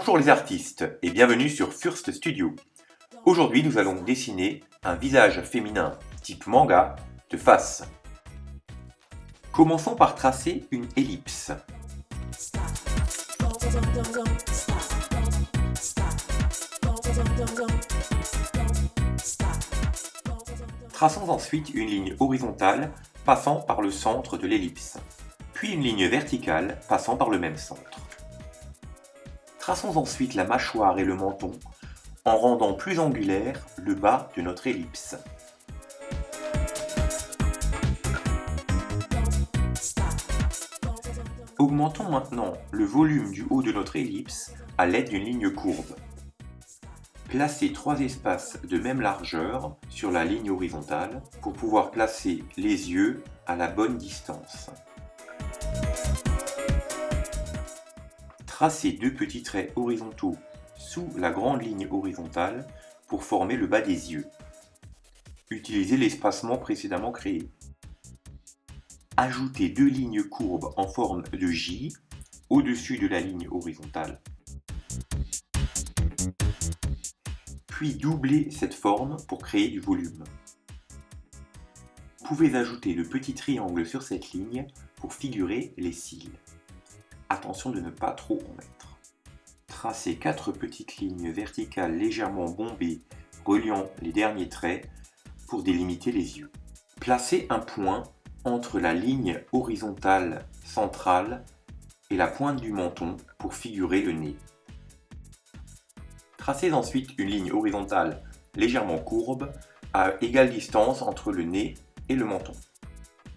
Bonjour les artistes et bienvenue sur First Studio. Aujourd'hui nous allons dessiner un visage féminin type manga de face. Commençons par tracer une ellipse. Traçons ensuite une ligne horizontale passant par le centre de l'ellipse, puis une ligne verticale passant par le même centre. Traçons ensuite la mâchoire et le menton en rendant plus angulaire le bas de notre ellipse. Augmentons maintenant le volume du haut de notre ellipse à l'aide d'une ligne courbe. Placez 3 espaces de même largeur sur la ligne horizontale pour pouvoir placer les yeux à la bonne distance. Tracez 2 petits traits horizontaux sous la grande ligne horizontale pour former le bas des yeux. Utilisez l'espacement précédemment créé. Ajoutez 2 lignes courbes en forme de J au-dessus de la ligne horizontale. Puis doublez cette forme pour créer du volume. Vous pouvez ajouter de petits triangles sur cette ligne pour figurer les cils. Attention de ne pas trop en mettre. Tracez 4 petites lignes verticales légèrement bombées reliant les derniers traits pour délimiter les yeux. Placez un point entre la ligne horizontale centrale et la pointe du menton pour figurer le nez. Tracez ensuite une ligne horizontale légèrement courbe à égale distance entre le nez et le menton.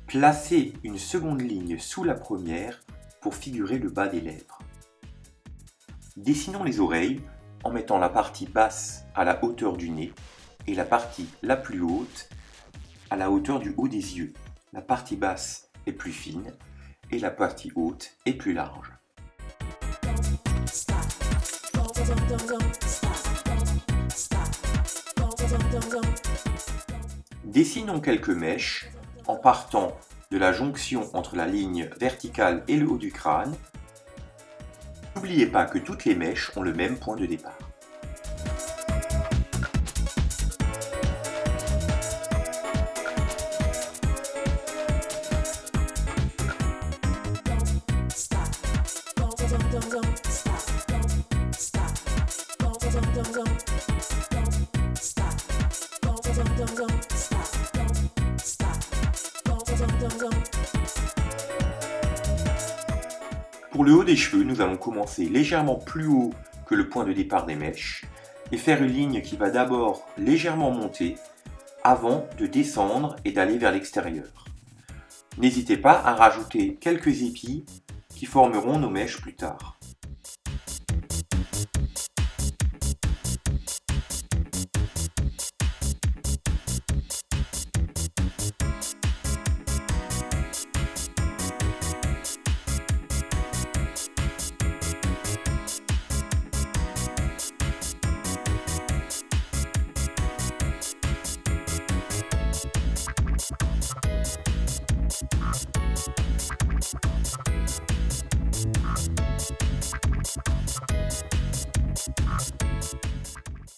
Placez une seconde ligne sous la première pour figurer le bas des lèvres. Dessinons les oreilles en mettant la partie basse à la hauteur du nez et la partie la plus haute à la hauteur du haut des yeux. La partie basse est plus fine et la partie haute est plus large. Dessinons quelques mèches en partant de la jonction entre la ligne verticale et le haut du crâne. N'oubliez pas que toutes les mèches ont le même point de départ. Pour le haut des cheveux, nous allons commencer légèrement plus haut que le point de départ des mèches et faire une ligne qui va d'abord légèrement monter avant de descendre et d'aller vers l'extérieur. N'hésitez pas à rajouter quelques épis qui formeront nos mèches plus tard.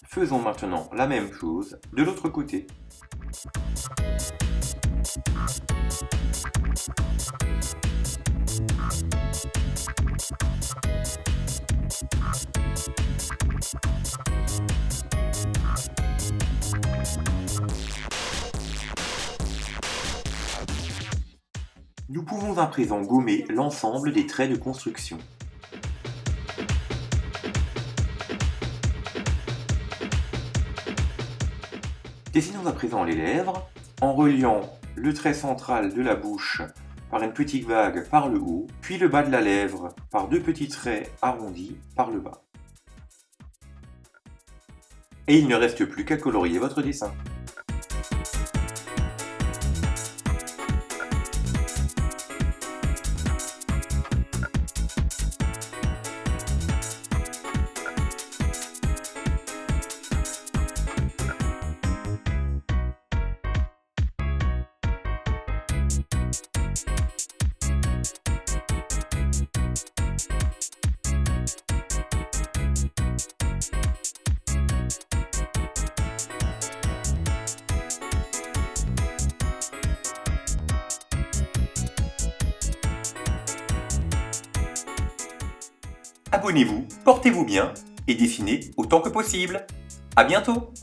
Faisons maintenant la même chose de l'autre côté. Nous pouvons à présent gommer l'ensemble des traits de construction. Dessinons à présent les lèvres en reliant le trait central de la bouche par une petite vague par le haut, puis le bas de la lèvre par 2 petits traits arrondis par le bas. Et il ne reste plus qu'à colorier votre dessin. Abonnez-vous, portez-vous bien et dessinez autant que possible. À bientôt!